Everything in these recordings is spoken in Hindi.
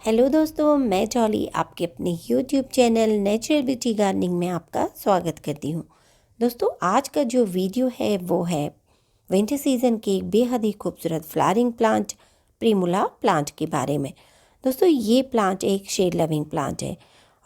हेलो दोस्तों, मैं जॉली आपके अपने YouTube channel natural beauty gardening में आपका स्वागत करती हूँ। दोस्तों, आज का जो वीडियो है वो है विंटर सीज़न के एक बेहद ही खूबसूरत फ्लावरिंग प्लांट प्रिमुला प्लांट के बारे में। दोस्तों, ये प्लांट एक शेड लविंग प्लांट है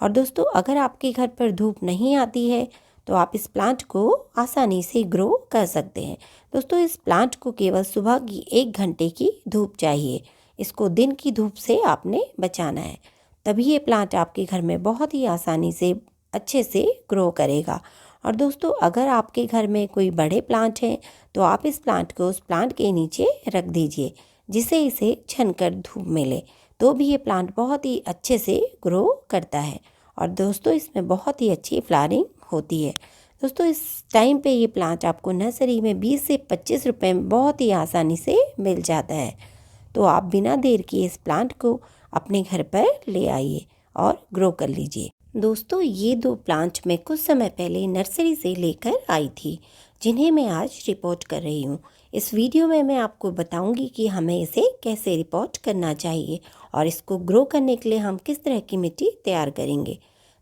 और दोस्तों अगर आपके घर पर धूप नहीं आती है तो आप इस प्लांट को आसानी से ग्रो कर सकते हैं। दोस्तों, इस प्लांट को केवल सुबह की 1 घंटे की धूप चाहिए। इसको दिन की धूप से आपने बचाना है, तभी ये प्लांट आपके घर में बहुत ही आसानी से अच्छे से ग्रो करेगा। और दोस्तों, अगर आपके घर में कोई बड़े प्लांट हैं तो आप इस प्लांट को उस प्लांट के नीचे रख दीजिए, जिससे इसे छनकर धूप मिले, तो भी ये प्लांट बहुत ही अच्छे से ग्रो करता है। और दोस्तों, इसमें बहुत ही अच्छी फ्लावरिंग होती है। दोस्तों, इस टाइम पे ये प्लांट आपको नर्सरी में 20 से 25 रुपए में बहुत ही आसानी से मिल जाता है। तो आप बिना देर किए इस प्लांट को अपने घर पर ले आइए और ग्रो कर लीजिए। दोस्तों, ये 2 प्लांट मैं कुछ समय पहले नर्सरी से लेकर आई थी, जिन्हें मैं आज रिपोर्ट कर रही हूँ। इस वीडियो में मैं आपको बताऊंगी कि हमें इसे कैसे रिपोर्ट करना चाहिए और इसको ग्रो करने के लिए हम किस तरह की मिट्टी तैयार करेंगे।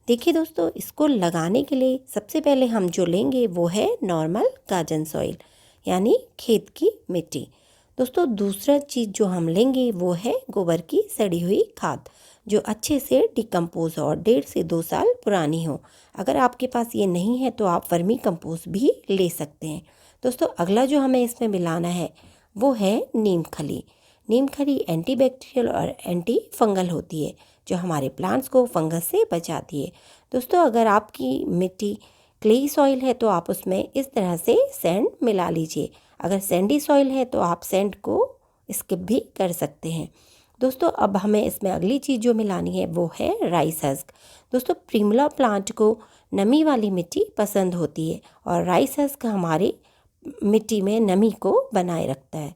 देखिए दोस्तों, इसको लगाने के लिए सबसे पहले हम जो लेंगे वो है नॉर्मल गार्डन सॉइल, यानी खेत की मिट्टी। दोस्तों, दूसरा चीज़ जो हम लेंगे वो है गोबर की सड़ी हुई खाद, जो अच्छे से डिकम्पोज हो और 1.5 से 2 साल पुरानी हो। अगर आपके पास ये नहीं है तो आप वर्मी कंपोस्ट भी ले सकते हैं। दोस्तों, अगला जो हमें इसमें मिलाना है वो है नीम खली। नीम खली एंटीबैक्टीरियल और एंटी फंगल होती है, जो हमारे प्लांट्स को फंगस से बचाती है। दोस्तों, अगर आपकी मिट्टी क्लेई सॉइल है तो आप उसमें इस तरह से सैंड मिला लीजिए। अगर सैंडी सॉइल है तो आप सैंड को स्किप भी कर सकते हैं। दोस्तों, अब हमें इसमें अगली चीज़ जो मिलानी है वो है राइस हस्क। दोस्तों, प्रिमुला प्लांट को नमी वाली मिट्टी पसंद होती है और राइस हस्क हमारी मिट्टी में नमी को बनाए रखता है।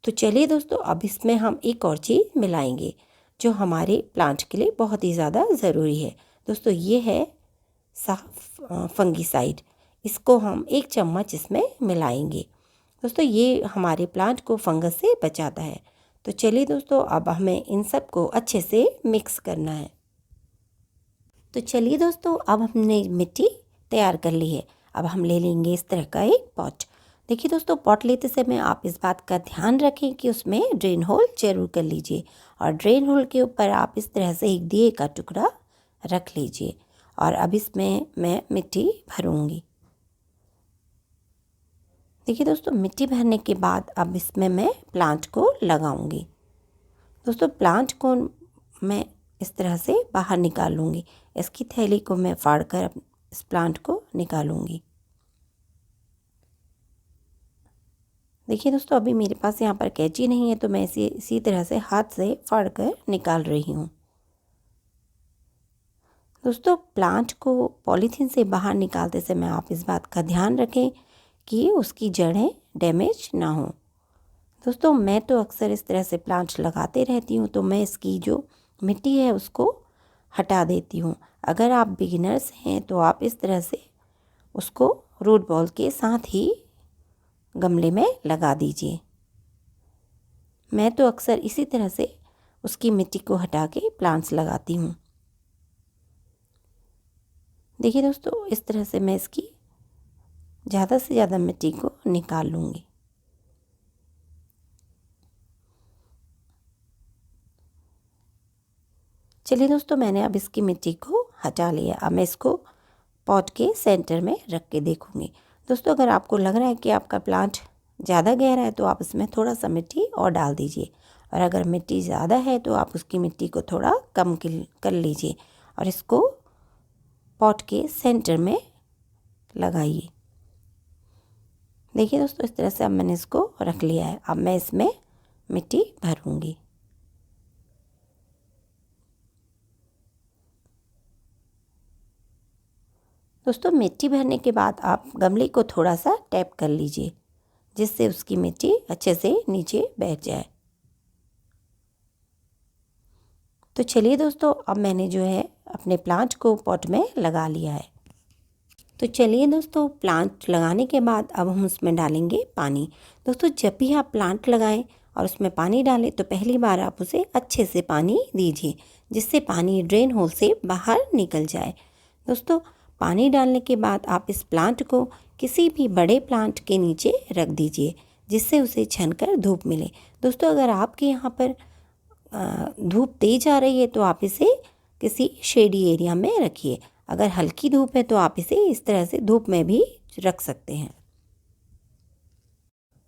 तो चलिए दोस्तों, अब इसमें हम एक और चीज़ मिलाएंगे जो हमारे प्लांट के लिए बहुत ही ज़्यादा ज़रूरी है। दोस्तों, ये है साफ फंगीसाइड। इसको हम 1 चम्मच इसमें मिलाएंगे। दोस्तों, ये हमारे प्लांट को फंगस से बचाता है। तो चलिए दोस्तों, अब हमें इन सब को अच्छे से मिक्स करना है। तो चलिए दोस्तों, अब हमने मिट्टी तैयार कर ली है। अब हम ले लेंगे इस तरह का एक पॉट। देखिए दोस्तों, पॉट लेते समय आप इस बात का ध्यान रखें कि उसमें ड्रेन होल जरूर कर लीजिए और ड्रेन होल के ऊपर आप इस तरह से एक दिए का टुकड़ा रख लीजिए। और अब इसमें मैं मिट्टी भरूंगी। देखिए दोस्तों, मिट्टी भरने के बाद अब इसमें मैं प्लांट को लगाऊंगी। दोस्तों, प्लांट को मैं इस तरह से बाहर निकालूंगी। इसकी थैली को मैं फाड़ कर इस प्लांट को निकालूंगी। देखिए दोस्तों, अभी मेरे पास यहाँ पर कैंची नहीं है तो मैं इसी तरह से हाथ से फाड़ कर निकाल रही हूँ। दोस्तों, प्लांट को पॉलीथीन से बाहर निकालते समय आप इस बात का ध्यान रखें कि उसकी जड़ें डैमेज ना हो। दोस्तों, मैं तो अक्सर इस तरह से प्लांट लगाते रहती हूँ, तो मैं इसकी जो मिट्टी है उसको हटा देती हूँ। अगर आप बिगिनर्स हैं तो आप इस तरह से उसको रूट बॉल के साथ ही गमले में लगा दीजिए। मैं तो अक्सर इसी तरह से उसकी मिट्टी को हटा के प्लांट्स लगाती हूँ। देखिए दोस्तों, इस तरह से मैं इसकी ज़्यादा से ज़्यादा मिट्टी को निकाल लूँगी। चलिए दोस्तों, मैंने अब इसकी मिट्टी को हटा लिया। अब मैं इसको पॉट के सेंटर में रख के देखूँगी। दोस्तों, अगर आपको लग रहा है कि आपका प्लांट ज़्यादा गहरा है तो आप इसमें थोड़ा सा मिट्टी और डाल दीजिए, और अगर मिट्टी ज़्यादा है तो आप उसकी मिट्टी को थोड़ा कम कर लीजिए और इसको पॉट के सेंटर में लगाइए। देखिए दोस्तों, इस तरह से अब मैंने इसको रख लिया है। अब मैं इसमें मिट्टी भरूंगी। दोस्तों, मिट्टी भरने के बाद आप गमले को थोड़ा सा टैप कर लीजिए, जिससे उसकी मिट्टी अच्छे से नीचे बैठ जाए। तो चलिए दोस्तों, अब मैंने जो है अपने प्लांट को पॉट में लगा लिया है। तो चलिए दोस्तों, प्लांट लगाने के बाद अब हम उसमें डालेंगे पानी। दोस्तों, जब भी आप प्लांट लगाएं और उसमें पानी डालें तो पहली बार आप उसे अच्छे से पानी दीजिए, जिससे पानी ड्रेन होल से बाहर निकल जाए। दोस्तों, पानी डालने के बाद आप इस प्लांट को किसी भी बड़े प्लांट के नीचे रख दीजिए, जिससे उसे छनकर धूप मिले। दोस्तों, अगर आपके यहाँ पर धूप तेज आ रही है तो आप इसे किसी शेडी एरिया में रखिए। अगर हल्की धूप है तो आप इसे इस तरह से धूप में भी रख सकते हैं।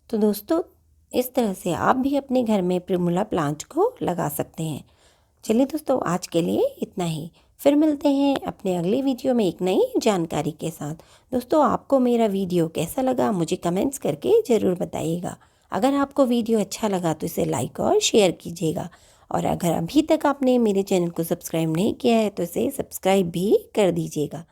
तो दोस्तों, इस तरह से आप भी अपने घर में प्रिमुला प्लांट को लगा सकते हैं। चलिए दोस्तों, आज के लिए इतना ही। फिर मिलते हैं अपने अगले वीडियो में एक नई जानकारी के साथ। दोस्तों, आपको मेरा वीडियो कैसा लगा मुझे कमेंट्स करके ज़रूर बताइएगा। अगर आपको वीडियो अच्छा लगा तो इसे लाइक और शेयर कीजिएगा, और अगर अभी तक आपने मेरे चैनल को सब्सक्राइब नहीं किया है तो इसे सब्सक्राइब भी कर दीजिएगा।